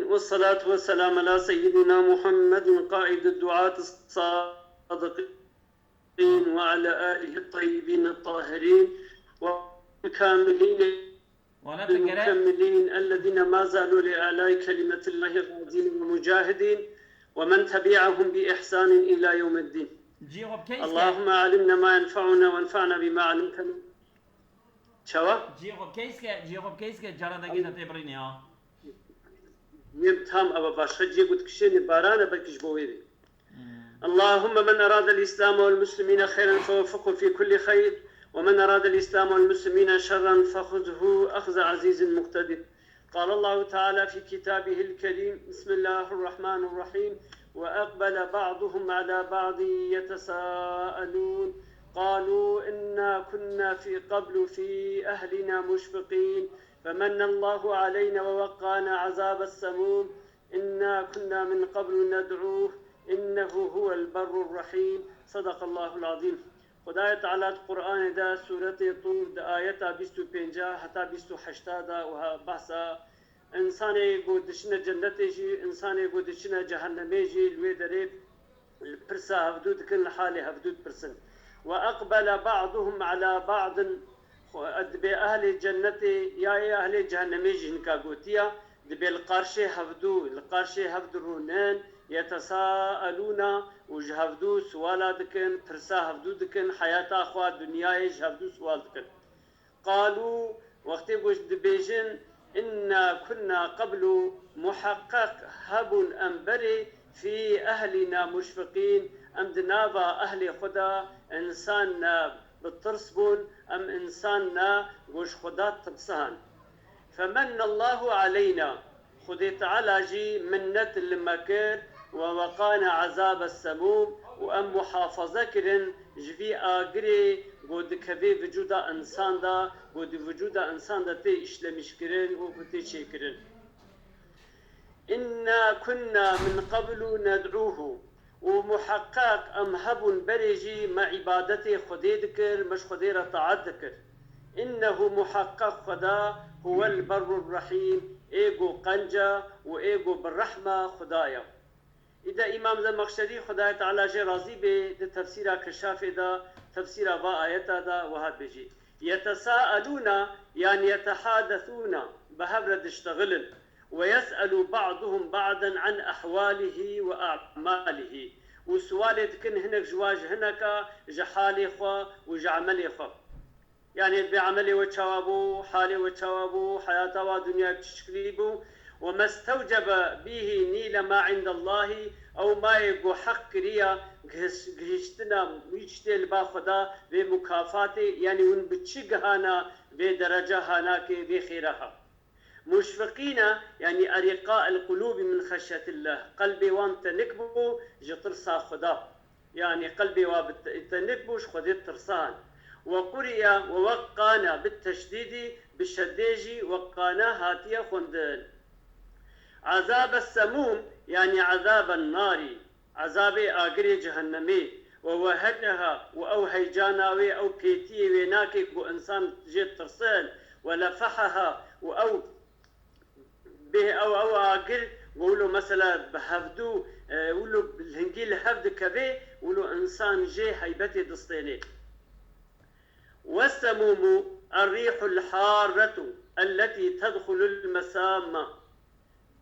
والصلاة والسلام على سيدنا محمد قائد الدعاة الصادقين وعلى آله الطيبين الطاهرين والكاملين المكملين الذين ما زالوا لإعلاء كلمة الله غازين ومجاهدين ومن تبعهم بإحسان إلى يوم الدين. اللهم علمنا ما ينفعنا وانفعنا بما علمتنا. شوا؟ جيغوب كيسكي جارادگی تبريني ها. نبتهم أبا باشا جيغوت كشيني بارانا بكش بويري. اللهم من أراد الإسلام والمسلمين خيرا فوفقه في كل خير، ومن أراد الإسلام والمسلمين شرا فخذه أخذ عزيز مقتدر. قال الله تعالى في كتابه الكريم: بسم الله الرحمن الرحيم: وأقبل بعضهم على بعض يتساءلون قالوا إنا كنا في قبل في أهلنا مشفقين فمن الله علينا ووقانا عذاب السموم إنا كنا من قبل ندعوه إنه هو البر الرحيم. صدق الله العظيم. خدای تعالی قرآن دا سورة طور دا آیتا 25 حتی 28 دا و بحثا انسانی گودشن جنتی جی انسانی گودشن جهنمی جی لوی دریب پرسا هفدود کن لحالی هفدود پرسن. وأقبل بعضهم على بعض دبي أهل الجنة يا أهل جهنم جنكا قوتيا دبي القرشة هفدو رونان يتساءلون وجهفدو سوالا دكن ترسا هفدو دكن حياة أخوة دنيا جهفدو سوال دكن. قالوا وقت قوش دبيجن إنا كنا قبل محقق هب أنبري في أهلنا مشفقين أم دنابا أهل خدا إنساننا بالترسبون أم إنساننا وش خدا تبسهن. فمن الله علينا خدي تعالى جي منت المكر ووقانا عذاب السموم وأم محافظة كرن جفي آقري قد كبي وجودا إنسان دا قد وجودا إنسان دا تي إشلمش كرن وكتي شكرن. إنا كنا من قبل ندعوه ومحقق أمهب بريجي مع عبادته خدي ذكر مش خدي رطاعت ذكر. إنه محقق خدا هو البر الرحيم إيجو قنجة وإيجو بالرحمة خدايا. إذا إمام الزمخشري خدايا تعالى جي راضي به تفسير كشاف دا تفسير با آيات دا وهذا بيجي يتساءلون يعني يتحادثون بهبرد اشتغلن ويسأل بعضهم بعضا عن أحواله وأعماله وسؤال كن هناك جواج هناك جحالي خوا وجعملي خوا يعني بعملي وتشوابو حالي وتشوابو حياته ودنيا تشكليبو وما استوجب به نيل ما عند الله أو ما يقو حق ريا جهشتنا ويشتل باخدا بمكافاتي يعني ونبتشجهانا بدرجة هناك بخيرها. مشفقين يعني أرقاء القلوب من خشية الله قلبي وانت نكبو جترسا خدا يعني قلبي وانتنكبوش خدي ترسان. وقرئ ووقانا بالتشديد بالشديجي وقانا هاتيا خندن. عذاب السموم يعني عذاب النار عذاب آقري جهنمي ووهجها أو هيجاناوي أو بيتي ويناكي وإنسان جيت ترسان ولفحها أو به أو آقر قولوا مثلا بهفدو قولوا بالهنجيل هفد كبي قولوا إنسان جي هيبتي دستيني. والسموم الريح الحارة التي تدخل المسام.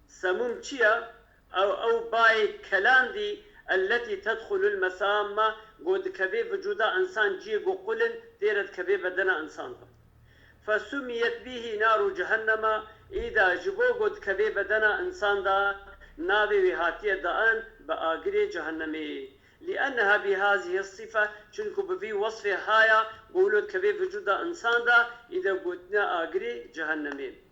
سموم تشيا أو باي كلاندي التي تدخل المسام قد كبي وجودا إنسان جي قلن ديرت كبي بدنا إنسان. فسميت به نار جهنم إذا جبو قد كبي بدنا إنسان دا نابي وهاتية دان بآقري جهنمي لأنها بهذه الصفة شنكو بفي وصف هايا قولوا كبي وجود إنسان دا إذا قلنا آقري جهنمي.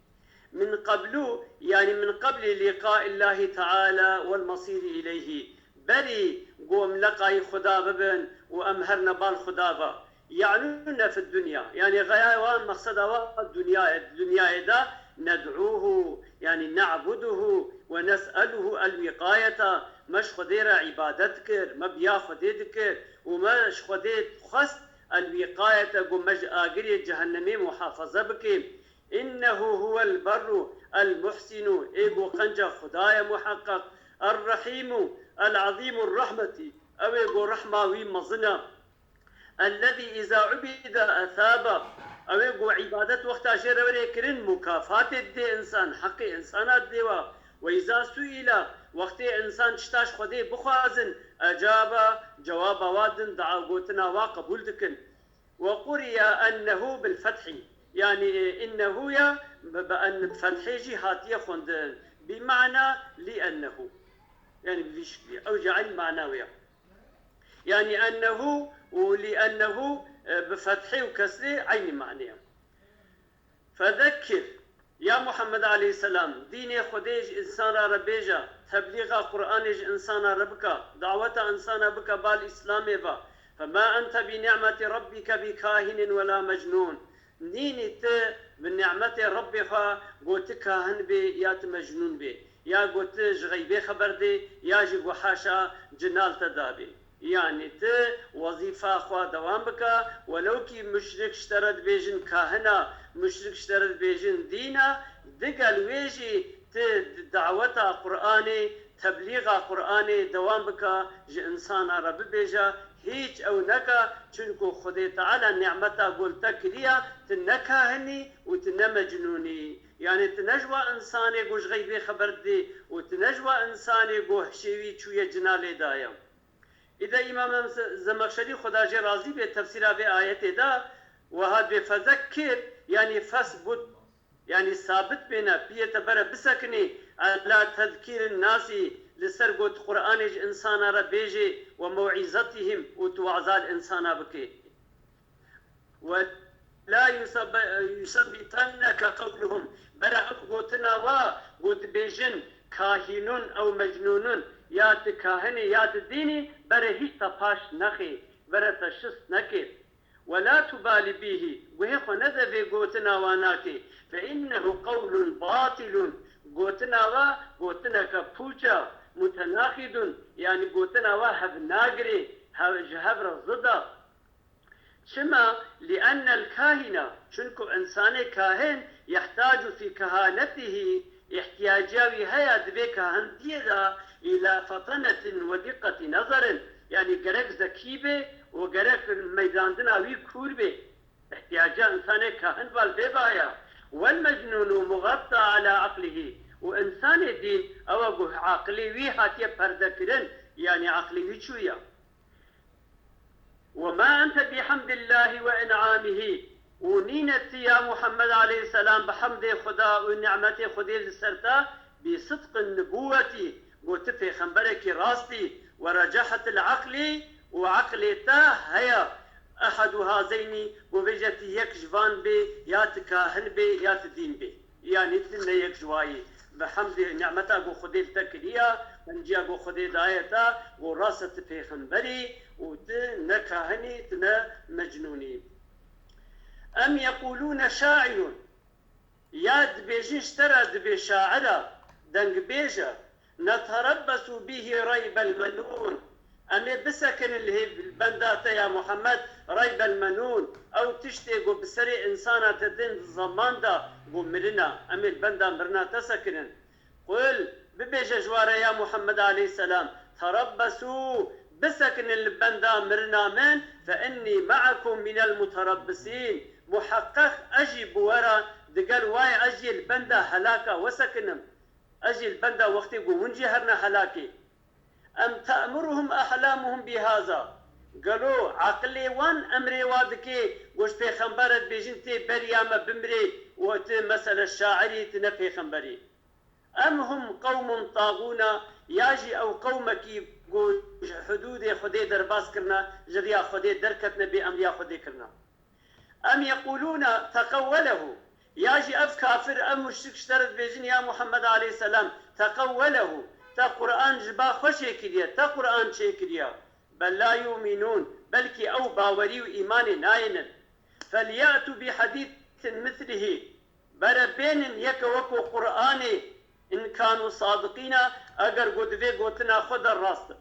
من قبل يعني من قبل لقاء الله تعالى والمصير إليه بري قوم لقاي خدا ببن وأمهرنا بالخدابة يعنون في الدنيا يعني غاية مقصد الدنيا دا ندعوه يعني نعبده ونسأله الوقاية مش خدير عبادتك ما بيا خديدك ومش خديد خست الوقاية قمج آقري جهنمي محافظة بك إنه هو البر المحسن إيقو قنجة خدايا محقق الرحيم العظيم الرحمة أو إيقو رحمة ومظنة الذي إذا عبد أثاب أو يقو عبادة وقت أشير وريكرن مكافات دي إنسان حق إنسانات ديوا وإذا سئل وقت إنسان تشتاش خدي بخوازن أجاب جواب وادن دعا قوتنا وقبول دكن وقرئ أنه بالفتح يعني إنه يا بأن فتح جهاتية خندن بمعنى لأنه يعني بشكل أو جعل معنوية يعني أنه ولأنه بفتح وكسر عين معنيه فذكر يا محمد عليه السلام دين خديج إنسان ربيجا تبليغ قرآنج إنسان ربك دعوة إنسان بك بالإسلام با فما أنت بنعمة ربك بكاهن ولا مجنون نيني ت بنعمة ربك قلت كاهن بي يا مجنون بي يا قلت غيبي خبر دي يا جي حاشا جنال تدابي يعني ت وظيفة خوا دوام بك ولو كي مشرك اشترد بيجن كاهنا مشرك اشترد بيجن دينا دقل ويجي ت دعوة قرآني تبليغ قرآني دوام بك جي إنسان رب بيجا هيج أو نكا چونكو خدي تعالى نعمتا قلتا كريا تنكاهني وتنمجنوني يعني تنجوى إنساني قوش غيبي خبر دي وتنجوى إنساني قوش شوي چوية جنالي دايا إذا إمام زمخشري خدا جي راضي بتفسير بآية دا وهذا فذكر يعني فثبت يعني ثابت بنا بيتبر بسكني على تذكير الناس لسرقة قرآن إنسان ربيجي وموعظتهم وتوعظال إنسان بكي ولا يثبتنك قولهم برا قوتنا وقود بيجن كاهنون أو مجنونون يات كاهني يات ديني برا هيش تفاش نخي برا تشس نكي ولا تبالي به وهيخو نذبي قوتنا واناكي فإنه قول باطل قوتنا كبوچا متناقض يعني قوتنا وهب ناقري هب الضد شما لأن الكاهن شنكو إنسان كاهن يحتاج في كهانته احتياجاوي هيا دبي كاهن ديدا إلى فطنة ودقة نظر يعني قرق ذكي وقرق ميدان دناوي كور به احتياجا إنسان كاهن والبيبايا والمجنون مغطى على عقله وإنسان دين أو عقلي ويحاتي بردكرن يعني عقلي ويشويا وما أنت بحمد الله وإنعامه ونينت يا محمد عليه السلام بحمد خدا ونعمة خدي للسرتا بصدق النبوة قلت في خنبرك راستي ورجحة العقل وعقلتا هيا أحد هذين وبجت يكجفان بي يات كاهن بي يات دين بي يعني تلنا يكجواي بحمد نعمتا قو خدي التكريا منجيا قو خدي دايتا وراسة في خنبري وتنا كاهني تنا مجنوني أم يقولون شاعر ياد بيجين اشترى دبي شاعرة دنق بيجا نتربص به ريب المنون أمي بسكن اللي هي البندات يا محمد ريب المنون أو تشتي بسري إنسانة تدين الزمان دا مرنا أمي البندا مرنا تسكن قل ببيجا جوارة يا محمد عليه السلام تربصوا بسكن البندا مرنا من فإني معكم من المتربصين محقق أجي بورا دقال واي أجي البندا هلاكا وسكنم أجي البندا وقتي ونجي هرنا هلاكي أم تأمرهم أحلامهم بهذا قالوا عقلي وان أمري وادكي وش في خنبرت بيجنتي بريامة بمري وقت مسألة الشاعري تنفي خنبري أم هم قوم طاغون ياجي أو قومك حدود خدي درباس كرنا جريا خدي دركتنا بأمريا خدي كرنا أم يقولون تقوله ياجي أف كافر أم مشرك اشترت بيجن يا محمد عليه السلام تقوله تا قرآن جبا خوشي كريا تا قرآن شي كريا بل لا يؤمنون بلكي أو باوري وإيمان ناين فليأتوا بحديث مثله بربين يكوكو قرآني إن كانوا صادقين أجر قد في قوتنا خد الراست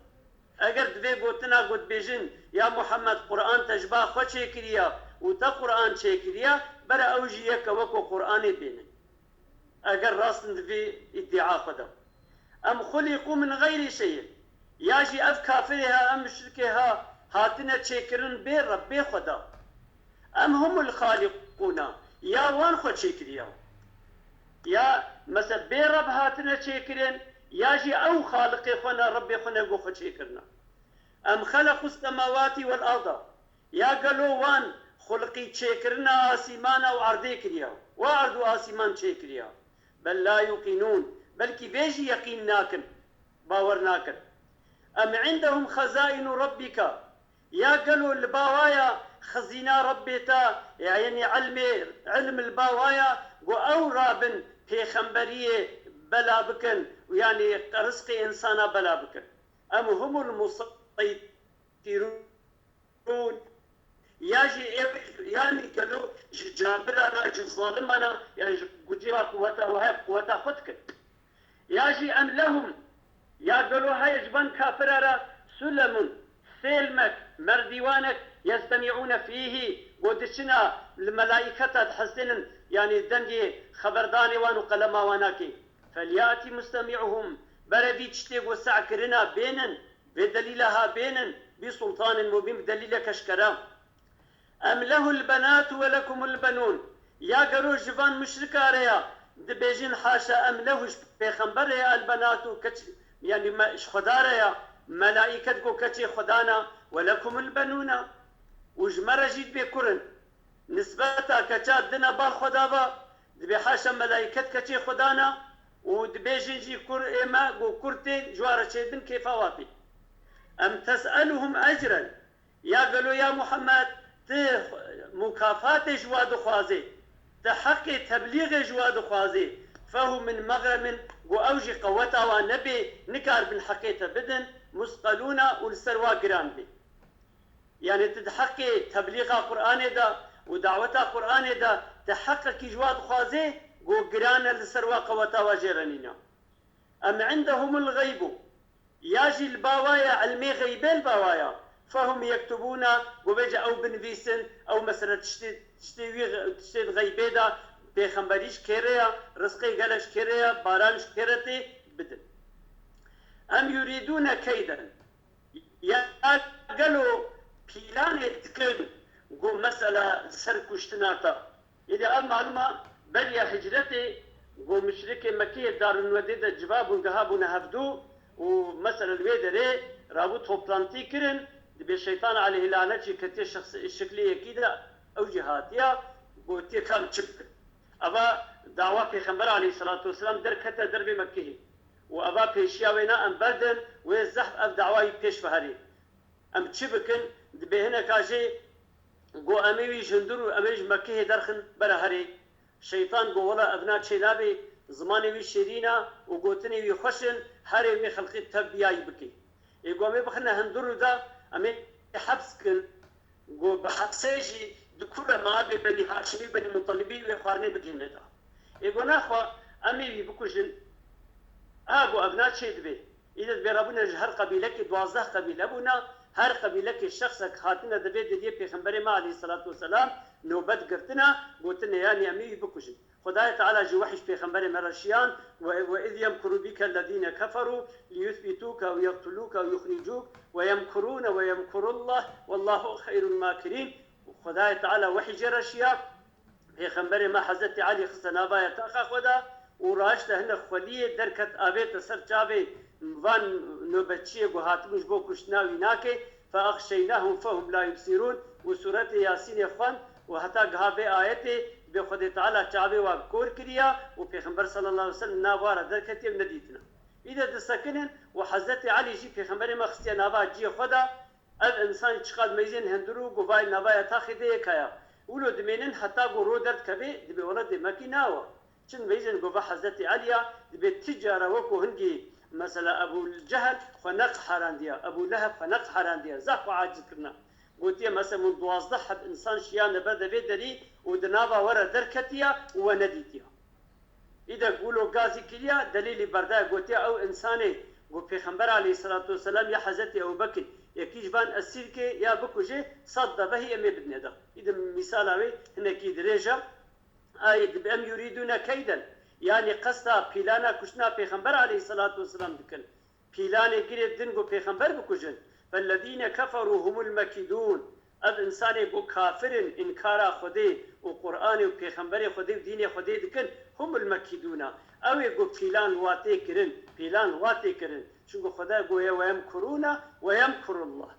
أجر في قوتنا قد بيجن يا محمد قرآن تجبا خوشي كريا وتا قرآن شي كريا برا أوجيك وكو قرآني بينن أجر راس في ادعاء خدا أم خلقوا من غير شيء ياجي أف كافرها أم مشركها هاتنا تشكرن بين ربي خدا أم هم الخالقون يا وان خد شكريا يا مثلا بين رب هاتنا تشكرن ياجي أو خالق خنا ربي خنا جو خد شكرنا أم خلقوا السماوات والأرض يا قالوا وان خلقي تشكرنا آسيمانا وعرضي كريا وعرض آسيمان تشكريا بل لا يقينون بلكي بيجي يقين ناكن باور ناكن أم عندهم خزائن ربك يا قالوا الباوايا خزينة ربيتا يعني علم الباوايا أو رابن في خنبرية بلا بكن ويعني رزق إنسانا بلا بكن أم هم المسيطرون ياجي يعني قالوا جابرنا ظالمنا يعني قديها قوتها وهي قوتها خدك ياجي أم لهم يا قالوا هاي جبان كافرة سلم سلمك مرديوانك يستمعون فيه ودشنا الملائكة تحسن يعني دنجي خبرداني وانو قلما واناكي فلياتي مستمعهم بردي تشتيق وسعكرنا بينن بدليلها بينن بسلطان مبين بدليل كشكرا أم له البنات ولكم البنون يا قالوا جبان مشركة ريا دبيجين حاشا أم له بيخنبر يا البنات يعني ما خدارة يا ملائكتكو كتي خدانا ولكم البنون وجمرة جيت بكرن نسبتها كتات دنا بال خدابا دبي حاشا ملائكت كتي خدانا ودبيجين جي كر إما قو كرتي جوارة شيدن كيف واطي أم تسألهم أجرا يا قالوا يا محمد مكافات جواد خوازي تحقي تبليغ جواد خوازي فهو من مغرم وأوجي قوتها ونبي نكار بن حقيته بدن مسقلون والسروا قران بي يعني تحقي تبليغ قرآن دا ودعوتها قرآن دا تحقق جواد خوازي وقران السروا قوتها وجيرانينا أم عندهم الغيب ياجي الباوايا علمي غيبي الباوايا فهم يكتبون وبيجا أو بنفيسن أو مثلا تشتي غيبي دا بيخنبريش كيريا رزقي قالش كيريا بارانش كيرتي بدن أم يريدون كيدا يا قالوا بيلان يتكن قو مسألة سركشتناتا إذا المعلومة بل يا هجرتي قو مشركي مكية دار الوديدة جباب ونقهاب ونهفدو ومسألة الويدري رابو توبلانتي كرن دبي الشيطان عليه لعنتي كتير شخص الشكلية كده أو جهاتيا قوتي كان تشبك أبا دعوة پیغمبر عليه الصلاة والسلام در كتا درب مكيه وأبا پیشياوينا أم بردن ويزحف أف دعوة پیش فهري أم تشبكن دبي هنا كاجي قو أميوي جندر أميج مكيه درخن برهري شيطان قو ولا أبناء شلابي زماني وي شيرينا وقوتني وي خشن هاري وي خلقي تبياي بكي يقو أمي بخنا هندر دا أمي حبسكن قو بحبسيجي دكورة ما بني هاشمي بني مطلبي ويخوارني بجنة دا يقول ناخوا أمي بكوجن أبو أبناء شيء دبي إذا دبي ربنا هر قبيلة دوازده قبيلة بونا هر قبيلة الشخص خاتنا دبي دي پیغمبر ما عليه الصلاة والسلام نوبت قرتنا قلتنا يعني أمي بكوجن خداي تعالى جي وحش پیغمبر مرشيان وإذ يمكر بك الذين كفروا ليثبتوك ويقتلوك ويخرجوك ويمكرون ويمكر الله والله خير الماكرين خداي تعالى وحي جرشيا پیغمبر ما حضرت علي خصنا بايا تاخا خدا وراشته هنا خليه دركت ابيت سرچاوي وان نوبتشي غهاتمش بو كشناوي ناكي فاخشيناهم فهم لا يبصرون وسوره ياسين اخوان وحتى غابه ايته بخدي تعالى چاوي وكور كريا وپیغمبر صلى الله عليه وسلم ناوار دركتي نديتنا اذا دسكنن وحضرت علي جي پیغمبر ما خصنا با جي خدا الانسان چقدر ميزين هندرو غواي نبايا تاخده كيا ولو دمينن حتى غرو درد كبي دبي ولد ماكيناوا چن ميزين غوا حضرت علي دبي تجاره وكو هنجي مثلا ابو الجهل فنق حرانديا ابو لهب فنق حرانديا زق عاجز كنا قلت مثلا من 12 حب انسان شيان بدا بدري ودنابا ورا دركتيا ونديتيا اذا قولوا غازي كليا دليل بردا قلت او انساني وبيغمبر عليه الصلاه والسلام يا حضرت ابو بكر يكيش بان أسير كي يا بكوجي صد به أمي بدنا ده إذا مثال أوي هنا كي درجة بأم يريدون كيدا يعني قصدا بيلانا كشنا پیغمبر عليه الصلاة والسلام دكن بيلانا قريد دنگو پیغمبر بكجن فالذين كفروا هم المكيدون اب انسان گو كافر انكار خدي وقرآن وپیغمبر خدي ودين خدي دكن هم المكيدون او گو بيلان واتي كرن بيلان واتي كرن چونگو خدا گويا ويمكرون ويمكر الله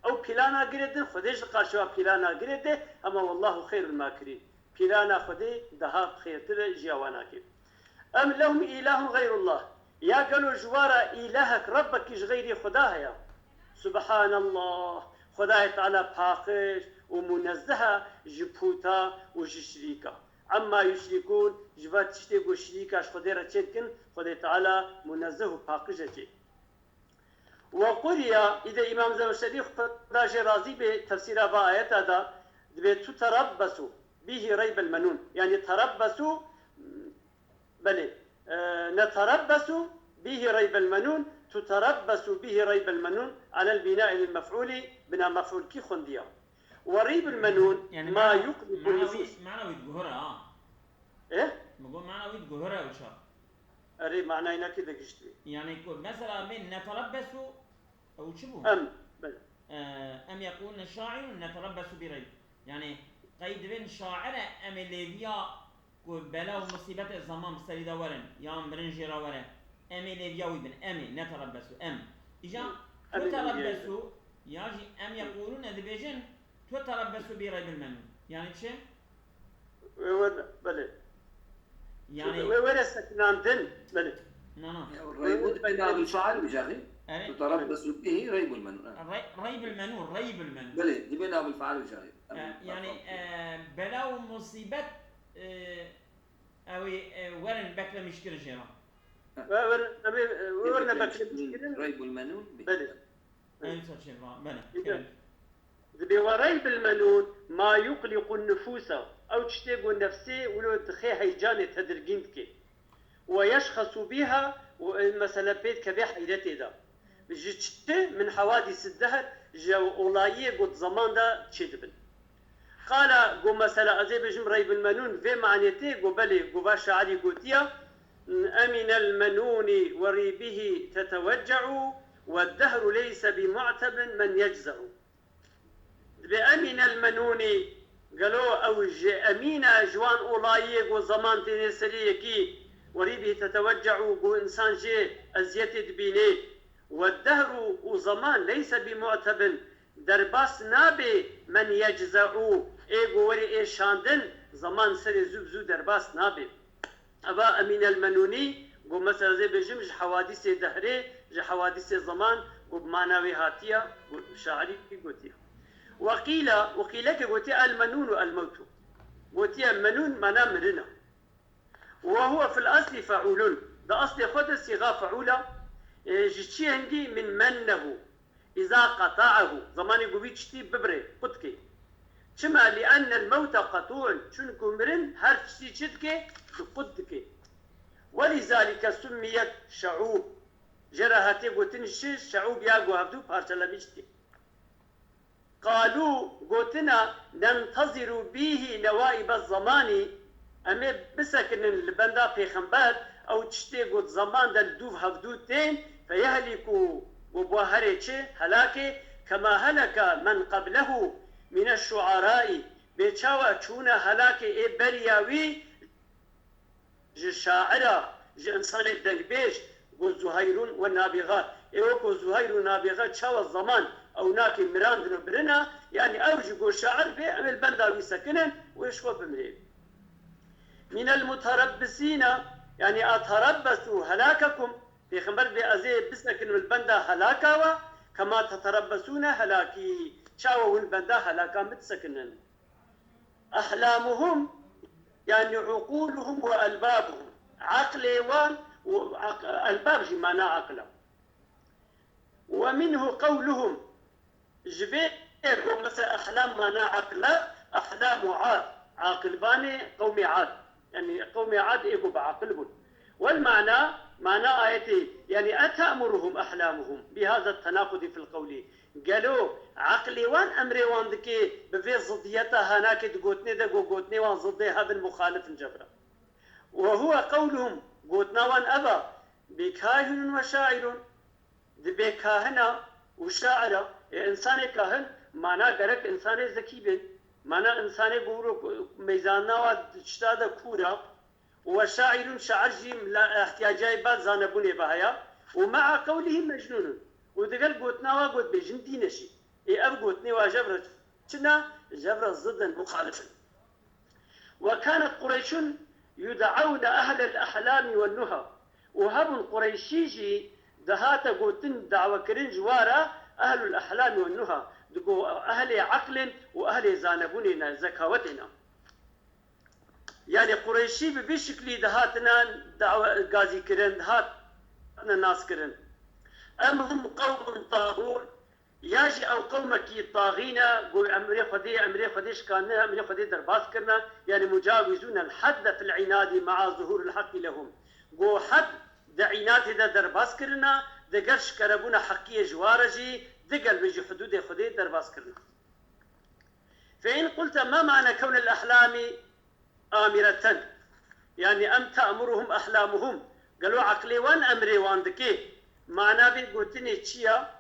او بيلانا قريد خديش قاشوا بيلانا قريد اما والله خير الماكرين بيلانا خدي دها خيرتر جوانا أم لهم إله غير الله يا قالوا جوارا إلهك ربك غير خداها سبحان الله خداه تعالى باقش ومنزهة جبوتا وجشريكا عما يشركون جبات تشتيقوا شريكاش خديرة تشتكن خداه تعالى منزه باقش جي وقرية إذا إمام زمشري خداش راضي بتفسير آيات هذا تتربصوا به ريب المنون يعني تربصوا بلى نتربص به ريب المنون تتربص به ريب المنون على البناء للمفعول بناء مفعول كي خنديا وريب المنون يعني ما يقلب النفوس معنوي جوهرة ايه نقول معنوي جوهرة وشا اري معناه هنا كده قشتي يعني يكون مثلا من نتربص او شبو بلى ام يقولون الشاعر نتربص بريب يعني قيد بين شاعر ام ليفيا بلا ومصيبة الزمان بسريدا ورن يام برنجيرا ورن امي ليفياوي بن امي نتربصوا ام اجا تتربصوا ياجي ام يقولون دبيجن تتربصوا بريب المنون يعني شيء بلى يعني وين سكنان دن بلى الريب بين بالفعل بجاهي تتربصوا به ريب المنون ريب المنون بلى دي بين بالفعل بجاهي يعني بلا ومصيبة اوي ورن بكره مشكله جيران ورن بكره مشكله ريب المنون بلى انت جيران بلى وريب المنون ما يقلق النفوس او تشتيق النفسي ولو تخي هيجان تدرجينتك ويشخص بها مثلا بيت كبي حيرتي ده جت من حوادث الدهر جو اولايه قد زمان ده تشدبن قال قو مثلا أزيب جم ريب المنون في معنيته قو بلي قو باش عادي قوتيا أمن المنون وريبه تتوجع والدهر ليس بمعتب من يجزع بأمن المنون قالوا أو أمين جوان أولاي قو زمان تيني سريكي وريبه تتوجع قو إنسان جي أزيتي دبيني والدهر وزمان ليس بمعتب درباس نابي من يجزعو ايغو وري اي شاندن زمان سري زوبزو درباس نابي ابا امين المنوني قو مثلا زي بجمج حوادث دهري ج حوادث زمان قو بمعناوي هاتيا شاعري قوتيا وقيل قوتيا المنون الموت قوتيا منون منا مرنا وهو في الاصل فعول ده اصل خد الصيغه فعوله جتشي عندي من منه إذا قطعه زماني قويتشتي ببري قدكي كما لأن الموت قطوع شنكو مرن هر تشتي شدكي بقدكي ولذلك سميت شعوب جرهاتي قوتنشي شعوب ياقو هبدو بارتلا بيشتي قالوا قوتنا ننتظر به نوائب الزمان أمي بسكن البندا في خنبات أو تشتي قوت زمان دل دوف هبدو تين فيهلكوا وبوهريتشي هلاكي كما هلك من قبله من الشعراء بيتشاوى تشونا هلاكي برياوي جي شاعرة جي انسان الدنبيش قو زهيرون والنابغات ايوكو زهير ونابغات شاوى الزمان او ناكي مراندن برنا يعني اوجي قو شاعر بي عمل بنداوي سكنن ويشوى بمريب من المتربسين يعني اتربسوا هلاككم في خبر بأزي بسكن البندا هلاكا كما تتربصون هلاكي شاو البندا هلاكا متسكنن أحلامهم يعني عقولهم وألبابهم عقل والباب جي معناه عقله ومنه قولهم جبير مثلا أحلام معناه عقله أحلام عاد عاقل باني قومي عاد يعني قومي عاد إيقو بعقلهم والمعنى معنى آيتي يعني أتأمرهم أحلامهم بهذا التناقض في القول قالوا عقلي وان أمري وان دكي بفي ضديتها هناك تقوتني دا قوتني وان ضديها بالمخالف جبرا وهو قولهم قوتنا وان أبا بكاهن وشاعر بكاهنة وشاعر إنسان كاهن معنى قرق إنسان ذكي بن معنى إنسان قولوا ميزاننا واشتاد كورا وشاعر شعر جيم لا احتياجي بعد زانبوني بهايا ومع قوله مجنون ودقل قوتنا وقوت بجن دينشي أب قوتني وجبرة كنا جبرة ضد مخالفا وكانت قريش يدعون أهل الأحلام والنهى وهب قريشيجي دهات قوتن دعوة كرين جوارا أهل الأحلام والنهى دقو أهل عقل وأهل زانبوننا زكاوتنا يعني قريشي بشكل دهاتنا دعوة غازي كرين دهاتنا ناس كرين أم هم قوم طاغون ياجي أو قومك طاغين قول أمري خديش كاننا أمري خدي درباس كرنا يعني مجاوزون الحد في العناد مع ظهور الحق لهم قو حد دا عناد دا درباس كرنا دا قرش كربونا حقية جوارجي دا قل بيجي حدود خدي درباس كرنا فإن قلت ما معنى كون الأحلام آمرة يعني أم تأمرهم أحلامهم قالوا عقلي وان أمري وان دكي معنى بي قلتني تشيا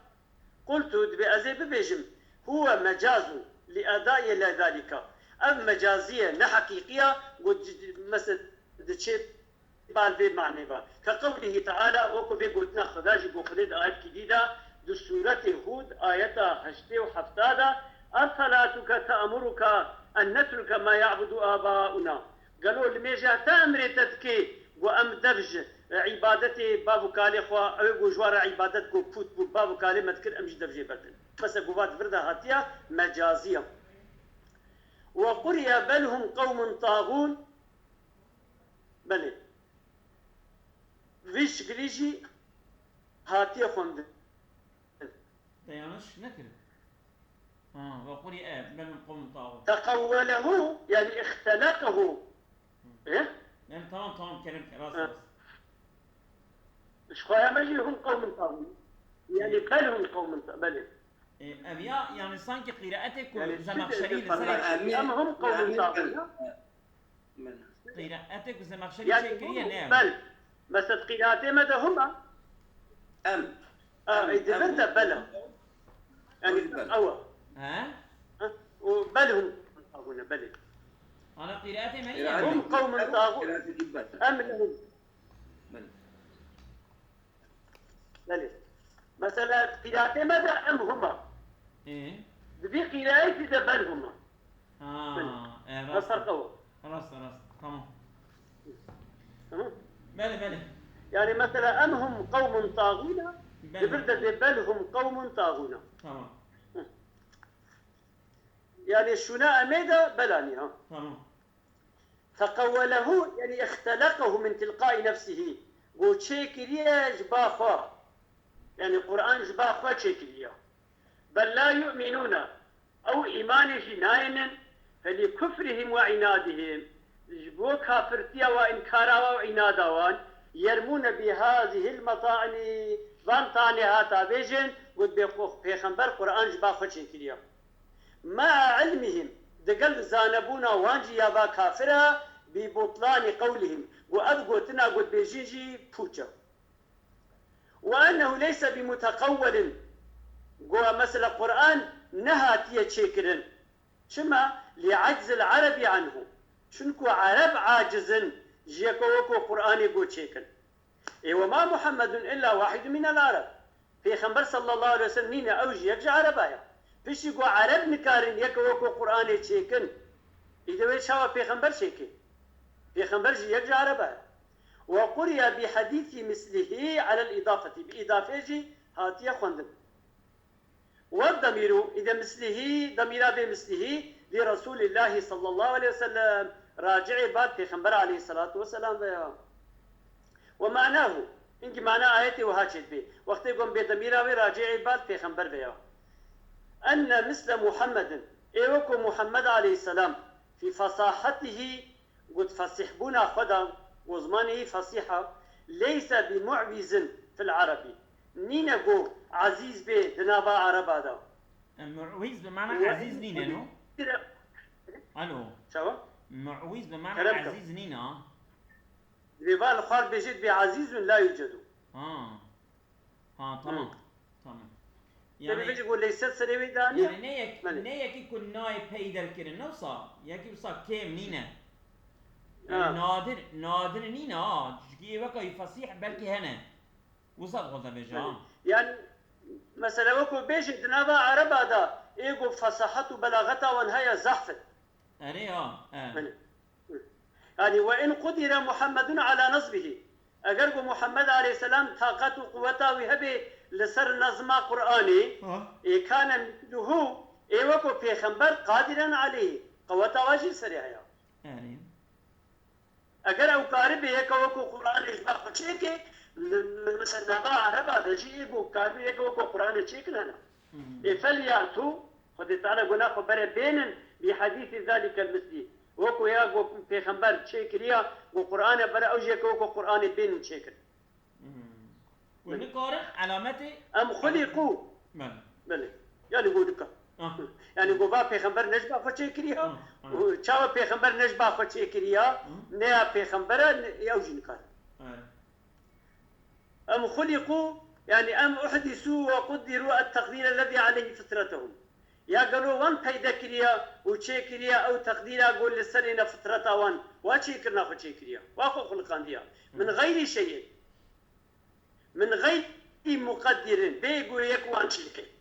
قلت بأزي ببيجم هو مجاز لأداء إلى ذلك أم مجازية نحقيقية مثل دشيت بالبي معنى با كقوله تعالى وكو بي قلتنا خداجي بوخدد آيات جديدة دو سورة هود آيات 8 و7 أصلاتك تأمرك أن نترك ما يعبد آباؤنا قالوا لميجا تأمري تدكي وأم دبج عبادتي بابو كالي خوا أو جوار عبادتكو فوت بابو كالي مذكر أمج دبجي بدن بس قوات فردا هاتيا مجازية وقرئ بل هم قوم طاغون بل فيش قليجي هاتيا خند تيانش نكر وقرئ بل هم قوم طاغون تقوله يعني اختلقه ايه تمام كلام راس شخويا مجي هم قوم طاغون يعني بل هم قوم بل أبيا يعني سانك قراءتك وزمخشري لسانك أما هم قوم طاغون قراءتك وزمخشري يعني شكرية بل مثل قراءتي ماذا هما إذا بدأ بلا يعني أول وبل هم طاغون بل أنا قراءتي ما هم قوم طاغون أم لهم بل مثلا قراءتي ماذا أم هما إيه بذي قراءتي إذا بل هما راس فرقوا راس تمام تمام بلى يعني مثلا أم هم قوم طاغون ببردة بل هم قوم طاغون تمام يعني الشناء ميدا بلانيها تمام تقوله يعني اختلقه من تلقاء نفسه قو تشيكريا جباخا يعني القرآن جباخا تشيكريا بل لا يؤمنون أو إيمان جناين فلكفرهم وعنادهم جبو كافرتيا وإنكارا وعنادوان يرمون بهذه المطاعن ظنطاني هاتا بيجن قد بيخنبر قرآن جباخا تشيكريا مع علمهم دقل زانبونا وانجي يابا كافرة ببطلان قولهم وأبقوتنا قد بيجيجي بوجه وأنه ليس بمتقول قوى مثل القرآن نهاتية شكرا شما لعجز العرب عنه شنكو عرب عاجز جيكوكو قرآن قد شكرا وما محمد إلا واحد من العرب في خنبر صلى الله عليه وسلم نين أوجي يكجع عربايا فيش يقول عرب نكارن يكوكو قرآن شكرا إذا ويشاوا پیغمبر شكي پیغمبر جي يكجا عربا وقرئ بحديث مثله على الإضافة بإضافة جي هاتيا خندن والضمير إذا مثله ضمير بمثله لرسول الله صلى الله عليه وسلم راجع بعد پیغمبر عليه الصلاة والسلام بيا ومعناه إنك معنى آياتي وهاتشت بي وقت يقوم بضمير راجع بعد پیغمبر بيا أن مثل محمد إيوكو محمد عليه السلام في فصاحته قد فصيح بنا خدا وزمانه فصيحة ليس بمعوز في العربي نينا جو عزيز بي دنابا عرب هذا معوز بمعنى عزيز نينا نو الو شو معوز بمعنى عزيز نينا ريفال الخال بيجد بعزيز لا يوجد تمام يعني بيجي يقول ليست سريوي دانية يعني نيك يكون ناي بيدر كده نوصا يكي وصا كيم نينا يعني نادر نينا جي وكا فصيح بلكي هنا وصل غلطة بجا يعني مثلا وكو بيجي دنابا عرب هذا ايقو فصاحته بلاغته وانهاية زحفت يعني وإن قدر محمد على نصبه أجرب محمد عليه السلام طاقته وقوته وهبه لسر نظم قرآني كان مثله وكو پیغمبر قادرا عليه قوته واجي سريعه اگر او قارب یک وکو قرآن اجبا خچه که مثلا نبا عربا دجی ایگو قارب یک وکو قرآن چه کنانا فلیاتو خود تعالی گناه خبر بینن بحدیث ذلك المثلی وکو یا گو پیغمبر چه کریا گو قرآن برا اوجی یک وکو قرآن بینن چه کن ونقارن علامته ام خلقو بله یعنی گو دکا يعني قبا پیغمبر نجبا خچه کریا و چاو پیغمبر نجبا خچه کریا نیا پیغمبر یوجی نکار ام خلقوا يعني ام احدثوا وقدروا التقدير الذي عليه فطرتهم يا قالوا وان پیدا کریا و چه کریا او تقدير اقول لسرنا فطرتا وان واچه کرنا خچه کریا واخو خلقان دیا من غير شيء من غير مقدر بيقول يكوان شيء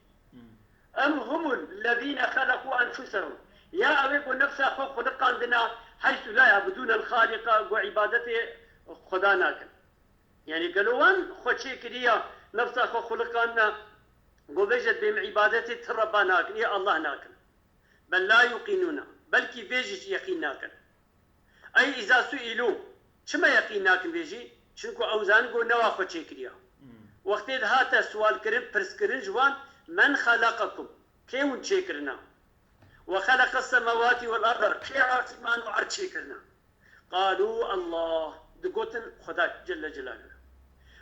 أم هم الذين خلقوا أنفسهم يا أبيكو نفسه خلق عندنا حيث لا يعبدون الخالق وعبادته خدا ناكن يعني قالوا وان خوشي كريا نفسه خلق عندنا وبيجد بهم عبادته تربا ناكن يا الله ناكن بل لا يقينون بل كي بيجي يقين ناكن أي إذا سئلوا شما يقين ناكن بيجي شنكو أوزان قو نوا خوشي كريا وقت هاتا سؤال كريم برس كريم جوان من خلقكم كيف تشكرنا وخلق السماوات والأرض كيف عثمان وعرض شكرنا قالوا الله دقوتن خدا جل جلاله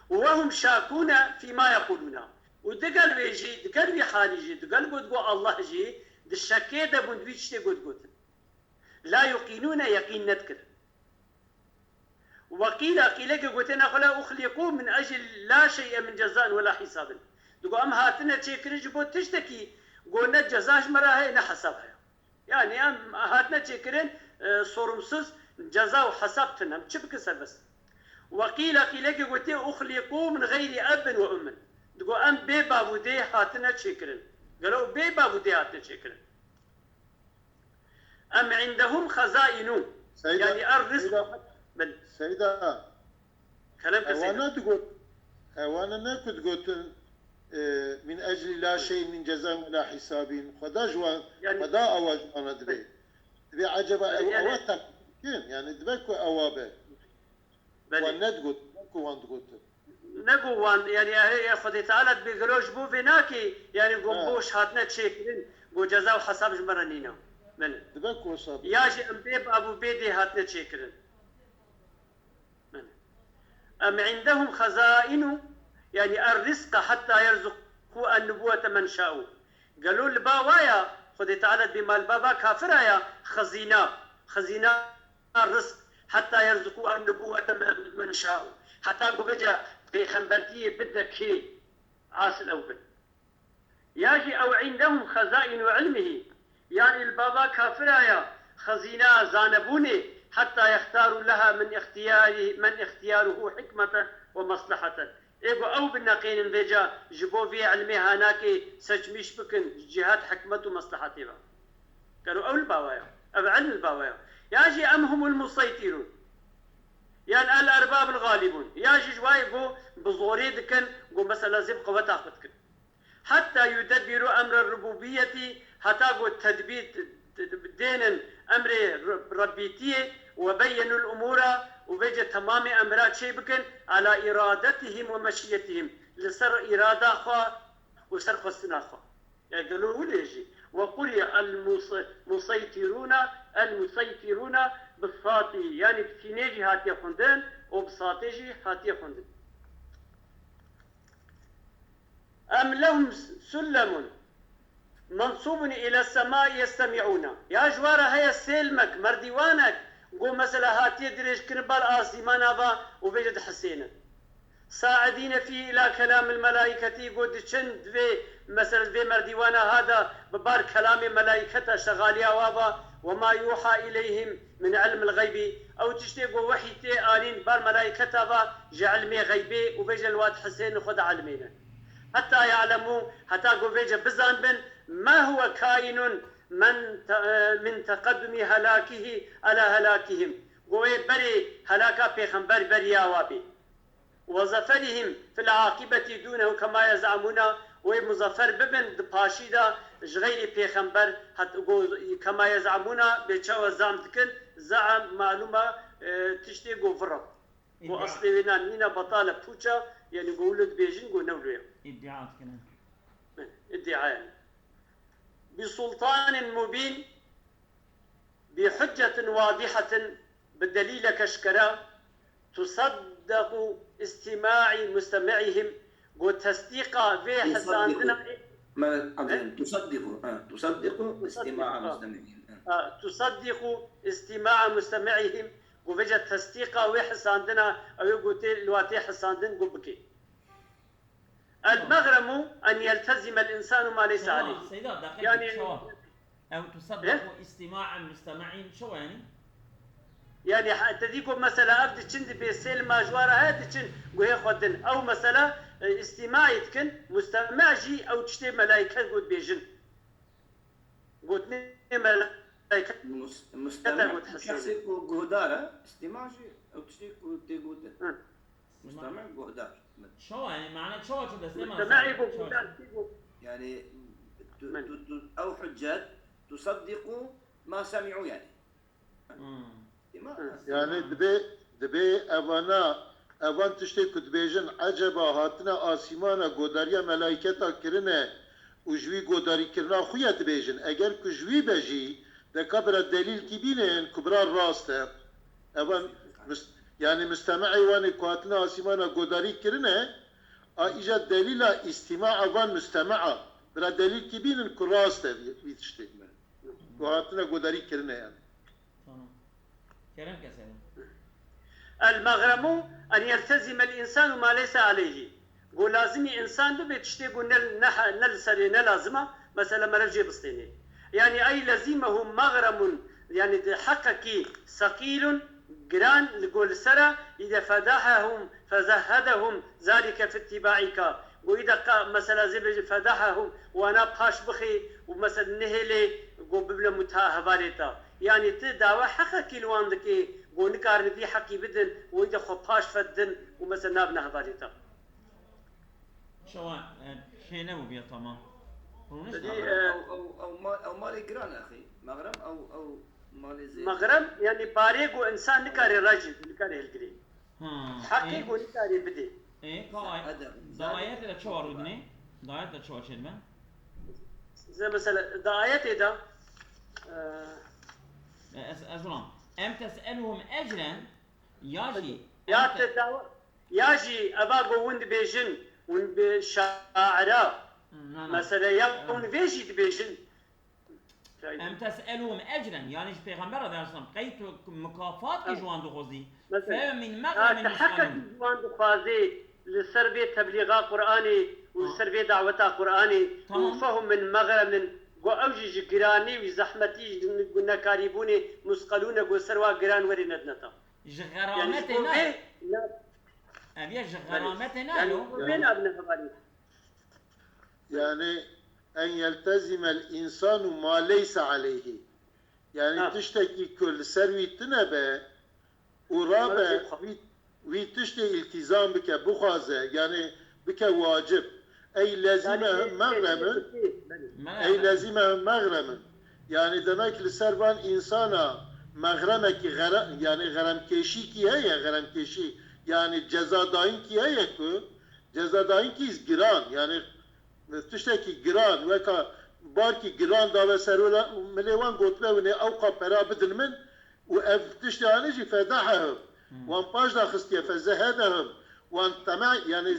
وهم شاكون فيما يقولون ودقل بيجي دقل بحالي جي دقل قد الله جي دشكي دبون بيجتي قد لا يقينون يقين نذكر وقيل قلتنا خلا أخلقوا من أجل لا شيء من جزاء ولا حساب دقو ام هاتنا چكرج بو تشتكي قلنا جزاش مراهي نحسابها يعني ام هاتنا چكرن صورمسز جزاء وحسابتنا چبك سبس وقيل قلت اخلقوا من غير اب وام دقو ام بي بابودي هاتنا چكرن قالوا بي بابودي هاتنا چكرن ام عندهم خزائن يعني الرزق سيدة كلام كسيدة وانا ناكد قلت من أجل لا شيء من جزاء ولا حساب خدا جوان خدا أواج أنا دبي عجبا أواتك يعني دبكو أوابه وندقت وندقت نقول يعني يا خدي تعالى بيقولوش بو بناكي يعني قنبوش هاتنا تشيكرين قو جزاء وحساب جمرانينا من دبكو صاب ياجي أمبيب أبو بيدي هاتنا تشيكرين أم عندهم خزائن يعني الرزق حتى يرزقوا النبوة من شاءوا قالوا الباوايا خذ تعالى بما البابا كافرايا خزينة الرزق حتى يرزقوا النبوة من شاءوا حتى قبجا في خنبرتية بدك شيء عاصل أو بد ياجي أو عندهم خزائن علمه يعني البابا كافرايا خزينة زانبوني حتى يختاروا لها من اختياره حكمة ومصلحة إيجو أو بالنقين فيجا جبو في علمي هناكي سجميش بكن جهات حكمة ومصلحتها قالوا أو الباوايا أو علم الباوايا ياجي أم هم المسيطرون يعني الأرباب الغالبون ياجي جوايقو بزوري دكن قو مثلا زب قوة تاخدكن حتى يدبروا أمر الربوبية حتى قو تدبير دين أمر ربيتي وبينوا الأمور وبيجي تمام أمرات شيء بكن على إرادتهم ومشيتهم لسر إرادة خوا وسر خصنا خوا يعني قالوا وليجي وقل المسيطرون بالصاطي يعني بسينيجي هاتي خندن وبساطيجي هاتي خوندن أم لهم سلم منصوب إلى السماء يستمعون يا جوارا هيا سلمك مرديوانك قو مثلا هاتي دريش كنبال آسيمان أبا وبيجد حسينا ساعدين فيه إلى كلام الملائكة قد چند في مثلا في مرديوانا هذا ببار كلام ملائكة شغاليا وابا وما يوحى إليهم من علم الغيب أو تشتيقوا وحي تي آلين بار ملائكة با جعل مي غيبي وبيجا الواد حسين خد علمينا حتى يعلموا حتى قوفيجا بزان بن ما هو كائن من تقدم هلاكه على هلاكهم قوي بري هلاكا بيخنبر بريا وابي وظفرهم في العاقبة دونه كما يزعمون ومظفر ببن دباشيدا غير بيخنبر كما يزعمون بيتشاو زعم تكن زعم معلومة تشتي قوفرق وأصلي نينا بطالة بوچا يعني قولد بيجن قو نولويا ادعاءات كنا ادعاء بسلطان مبين بحجة واضحة بالدليل كشكرا تصدق استماع مستمعهم وتصديق في حساننا تصدق استماع مستمعهم تصدق استماع مستمعهم وفجأة تصديق وحساندنا أو يقول الواتي حساندن قبكي المغرم أن يلتزم الإنسان ما ليس عليه يعني أو تصدق استماع مستمعين شو يعني تديكم مثلا أبدي تشند بيسيل ما جوارا هاد تشند قوي خدن أو مثلا استماعي تكن مستمع جي أو تشتي ملايكة قد بيجن قد ملايكة مستمع شخصي قهدارة استماع جي أو تشتي تقول مستمع قهدار شو يعني معناه شو بس مستمعي قهدار يعني أو حجات تصدق ما سمعوا يعني يعني دبي أفان تشتي كتبيجن عجبا هاتنا آسيمانا قداريا ملايكتا كرنا وجوي قداري كرنا خويا تبيجن اگر كجوي بجي ده كبرا الدليل كبينين كبرا الراستا أفان يعني مستمعي واني كواتنا آسيمانا قداري كرنا اجا دليل استماع أفان مستمعا برا دليل كبينين كراستا بيتشتي وهاتنا قداري كرنا يعني كلام كسر المغرم أن يلتزم الإنسان ما ليس عليه قول لازمي إنسان ببي تشتيقوا نل سرينا لازمة مثلا مرجي بسطيني يعني أي لزمه مغرم يعني حقكي ثقيل جران لقول سرى إذا فزهدهم ذلك في اتباعك وإذا مثلا زي فدحهم وأنا باش بخي ومثلا نهلي قبل متاهباريتا يعني تدعوى حقك الوان ذكي ونكار نبي حقي بدن وإذا خباش فدن ومثلا نابنا هباريتا شو شيء نبو بيا طمع أو مالي جران أخي مغرم أو مالي زي مغرم يعني باريق وإنسان نكاري راجل نكاري الجري حقي ونكاري بدي إيه كاي دعايات إلى شو أرودني دعايات إلى شو أشيل من زي مثلا دعايات إذا أزلام أم تسألهم أجرا ياجي أبا قوند بيجن بشاعراء مثلا يقون فيجي بيجن أم تسألهم أجرا يعني پیغمبر رضي الله عنه قيت مكافات كجوان دخوزي فمن مغرم تحقق جوان دخوزي لسربي تبليغا قرآني وسربي دعوتا قرآني وفهم من مغرم وأوجي جراني وزحمتي نكاريبوني مسقلون وسروا جران وري ندنتا جغرامتنا أبيا جغرامتنا يعني أن يلتزم الإنسان ما ليس عليه يعني تشتكي كل سروي تنبه ورابع ويتشتي التزام بك بخازة يعني بك واجب أي لازمهم مغرما أي لازمهم مغرما يعني دمك لسربان إنسانا مغرمك يعني غرم كيشي كي هي غرم كيشي يعني جزا داين كي هي كو جزا داين كيز جران يعني تشتكي جران وكا باركي جران دابا سرولا مليوان قوتبه وني أوقع برا بدل من وأف تشتي عنيجي فدحهم وان باش دا خستيه فزهدهم وان طمع يعني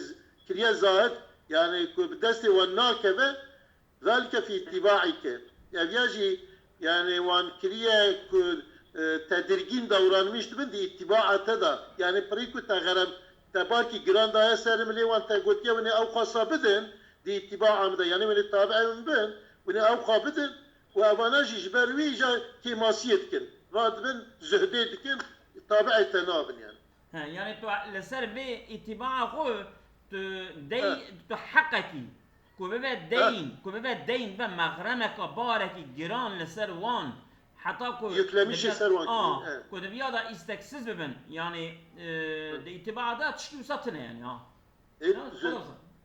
كريا زاد يعني بدستي والناكبه ذلك في اتباعك يعني يجي يعني وان كريا تدرجين دوران مش تبدي اتباع تدا يعني بريكو تغرب تباركي جراندا يسر ملي وان تقولتي وني او خاصه بدن دي اتباع عمدا يعني من التابع من بين وني او خابدن واباناجي جبروي جا كيماسيتكن راد بن زهديتكن تابع تنابن يعني يعني تو لسر بي اتباع خو دي تحققي كوبيبا دين بمغرمك بارك جيران لسر وان حتى كو يكلمش سر وان كو دبيا دا استكسس ببن يعني دي اتباع دا تشكي وسطنا يعني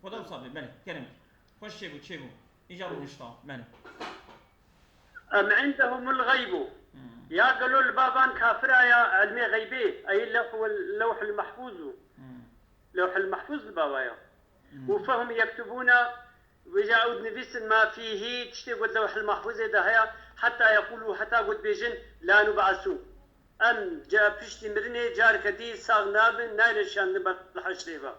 خدا وصابي بله كريم خوش شيبو إجابة مشتاق بله أم عندهم الغيب يا قالوا البابان كافرة يا علمي غيبي أي اللوح المحفوظ لوح المحفوظ البابايا وفهم يكتبون وجاءوا نفس ما فيه تشتغل اللوح المحفوظ ده حتى يقولوا حتى قد بيجن لا نبعثوا أم جاء بشتي مرني جار كدي صاغناب نايل شان بالحشريبا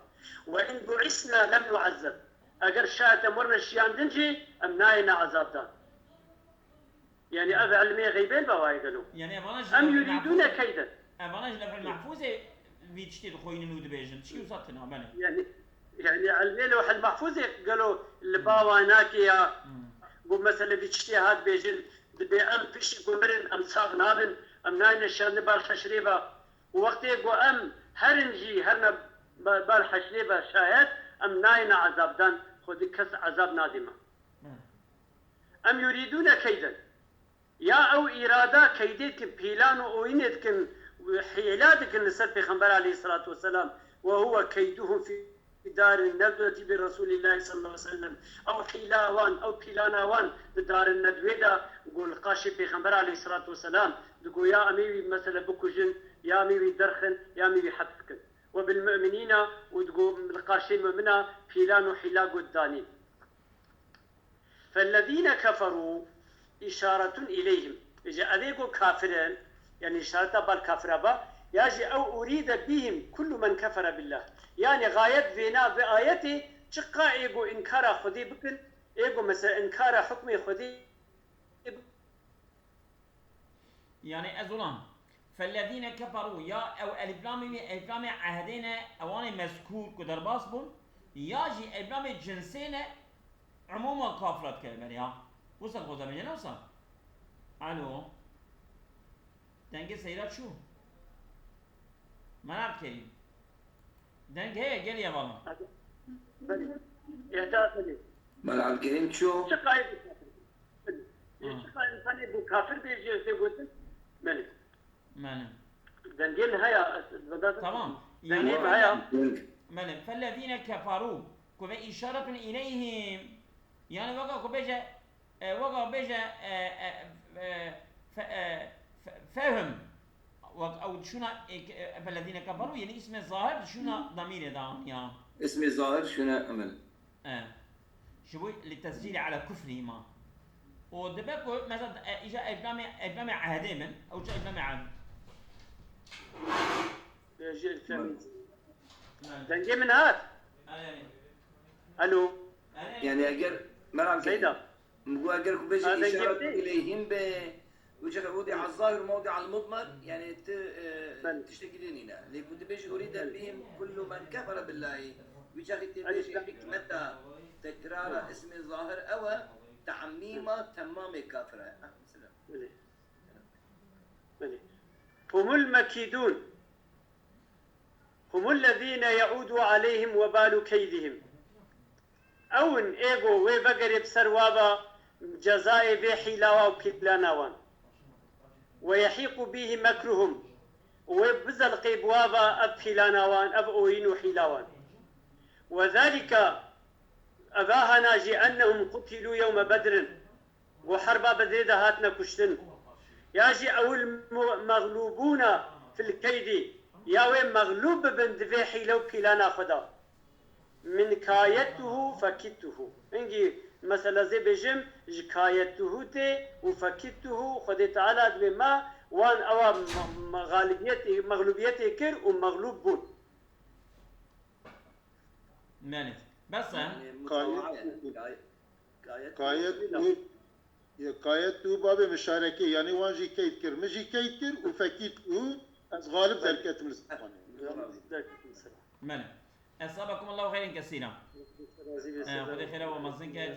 وإن بعثنا لم نعذب أجر شاء تمرنا الشيان دنجي أم ناينا عذاب دان يعني أذا علمي غيبين بواي قالوا يعني أم يريدون كيدا أباناج لوح المحفوظ في تشتي دخوين نود بيجن تشي وسطنا بله يعني علمي لوح المحفوظ قالوا الباوا ناكيا قو مثلا في تشتي هاد بيجن دبي أم فيش قمرن أم صاغنابن أم ناين الشان بالحشريبا ووقت يقو أم هرنجي هرنا بالحشريبا شاهد أم ناين عذاب دان خذ كس عذاب نادمة أم يريدون كيدا يا أو إرادة كيدتكم بيلان وإنتكم حيلاتكم لسر پیغمبر عليه الصلاة والسلام وهو كيدهم في دار الندوة برسول الله صلى الله عليه وسلم أو حيلاوان أو بيلاناوان دار الندوة دا قول قاشي پیغمبر عليه الصلاة والسلام دقو يا أميوي مثلا بكوجن يا أميوي درخن يا أميوي حدثكن وبالمؤمنين ودقو القاشي المؤمنة بيلان وحيلا قدانين فالذين كفروا إشارة إليهم إذا أذيقوا كافرين يعني إشارة بالكافرة يجي أو أريد بهم كل من كفر بالله يعني غاية فينا بآياتي شقا إيقو إنكار خدي بكن إيقو مثلا إنكار حكم خدي يعني أزولان فالذين كفروا يا أو الإبلام عهدنا أواني مذكور كدرباس بون ياجي إبلام جنسين عموما كافرات كلمة يا وصل خوزا بيجينا وصل الو دنگ سيرات شو مناب كريم دنگ هي قال يا بالا إعداد مناب كريم شو شقا إنسان يبو كافر بيجي يقول ملك دنجين هيا تمام دنجين هيا ملك فالذين كفروا كوبا إشارة إليهم يعني وقع كوبيجا فهم او شنو فالذين كفروا يعني اسم الظاهر شنو ضمير ده يعني اسم الظاهر شنو امل شو للتسجيل على كفرهما ودبكو مثلا اجا ابلام عهدين من او جاء ابلام عهد يجي الثاني دنجي من هات الو يعني اجر مرام كيدا نقول اجر كوبيجي اشاره اليهم ب وجه وضع الظاهر موضع المضمر يعني تشتكي لنا اللي كنت بيجي اريد بهم كل من كفر بالله وجه بيجي حكمتها تكرار اسم الظاهر او تعميم تمام كافره مثلا هم المكيدون هم الذين يعود عليهم وبال كيدهم اون ايغو وي بقرب سروابا جزاء بحيلاوا وبلاناوان ويحيق به مكرهم ويبزل قيبوابا أب حيلاناوان أب أوين وحيلاوان وذلك أباها ناجي أنهم قتلوا يوم بدر وحرب بدر هاتنا كشتن ياجي أو المغلوبون في الكيد ياوي مغلوب بن دفي حيلو بلانا خدا من كايته فكته انجي مثلا زي بجم جكايته تي وفكته خدي تعالى بما وان أوا مغلوبيته كر ومغلوب بود. مالك بس قايد تو باب مشاركة يعني وانجي كيد كر مجي كيد كر وفكيت از غالب دركت ملستاني مالك أصابكم الله خيرا كثيرا. خذي خيرا ومزنك